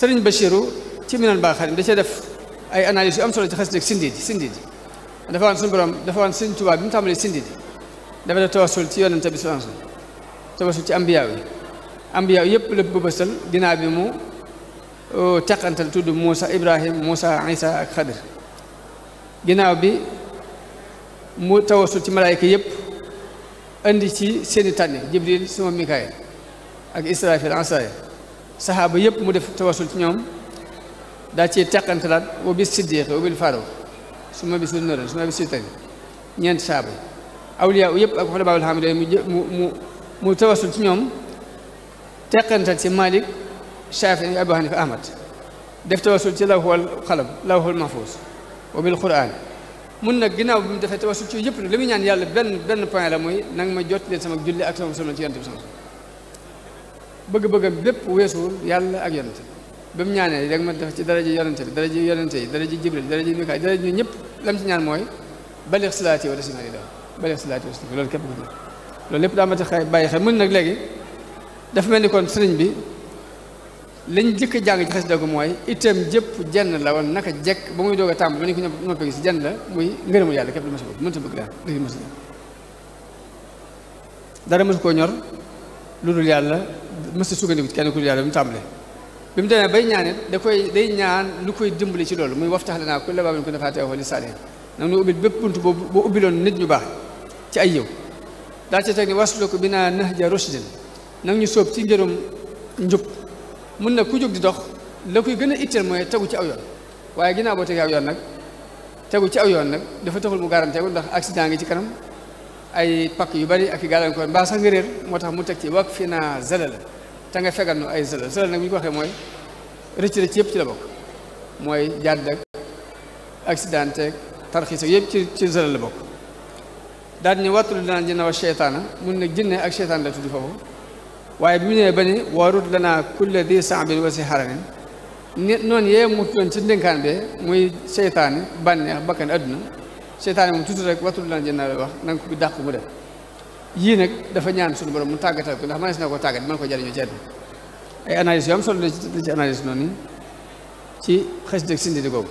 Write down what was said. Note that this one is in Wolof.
sëriñ Bachirou ci Minanul Baaxil da cee def ay analyse yu am solo ci xasida Sindiidi dafa waan suñu borom dafa waan Sëriñ Tuubaa bi mu tàmbalee Sindiidi dafa def tawassul ci yonente bi sallallahu alayhi wasallam tawassul ci ambiyaa yi yëpp la bëbësal ginnaaw bi mu teqantal tudd Moussa Ibrahim Moussa Isa ak Xadir ginnaaw bi mu tawassul ci malaayka yëpp indi ci seeni tànne Jibril suma Mikaayil ak Israfil Asraayil saxaaba yëpp mu def tawassul ci ñoom daa ci teqantalaat wa bis siddiq wa bil faaruq suma bis nuurin suma bis sultaan ñeenti saxaaba yi awliyaa yëpp ak xulafaa'ul haamidiin mu tawassul ci ñoom teqantal ci Malik Shaafi'i Abu Hanifa Ahmad def tawassul ci lawhul qalam lawhul mahfuus wa bil Qur'aan mun nag ginnaaw bi mu defee tawassul ci yëpp nag li muy ñaan yàlla benn point la mooy nanga ma jot leen sama julli ak sama solo ci yonent bi sama bëgg-bëggam bépp weesuwul yàlla ak yonent bi mu ñaanee rek ma def ci daraja yonent bi daraja yonent yi daraja Jibril daraja Mikaayil daraja ñun ñëpp lam ci ñaan mooy balligh salaati wa taslimi balligh salaati wa taslimi loolu képp ko loolu lépp daa ma tax bàyyi xel mun nag léegi dafa mel ni kon sëriñ bi liñ jëkk jàng ci xasida ko mooy itam jëpp jenn la woon naka jekk ba muy doog a tàmbali ba ñu ko noppee gis jenn la muy ngërëmul yàlla képp lu ma si bëgg mënta bëgg daal dëgg mos dara mosu koo ñor lu dul yàlla mos a sukkandiku ci kenn ku dul yàlla bi mu tàmbalee bi mu demee bay ñaanit day ñaan lu koy dimbali ci loolu muy waftax lanaa kulla baabin kunta faatihahu lis-saalihiin nag nu ubbil bépp bunt boo ubbiloon nit ñu baax ci ay yiw daal ci teg ni wasluk binaa nahja rushdin nag ñu sóob ci njërum njub mun na ku jóg di dox la koy gën a itteel mooy tegu ci aw yoon waaye ginnaaw boo tegee aw yoon nag tegu ci aw yoon nag dafa taxul mu garanteeku ndax accident ngi ci kanam ay pakk yu bari ak i gàllankoor mbaa sax nga réer moo tax mu teg ci wak fi naa zalala te nga fegal nu ay zalal nag bu ñu ko waxee mooy rëcc yëpp ci la bokk mooy jàdd ak accident ak tarxiis ak yëpp ci zalal la bokk daal di ñu wattul dinaa jinna wa seytaana mun nag jinne ak seytaan la tudd foofu waaye bi mu ñëwee ba ni warut lanaa kulla di saabin wa si xaranin noonu yee mu doon ci ndénkaan bee muy seytaane bànneex bakkan adduna seytaane moom tuuti rek wattul lanaa jinna la wax na nga ko bi dàq mu dem yii nag dafa ñaan suñu borom mu tàggatal ko ndax mënees na ko tàggat mën ko jariñoo ci àdduna ay analyse yu am solo la ci analyse noonu ci xasida Sindiidi googu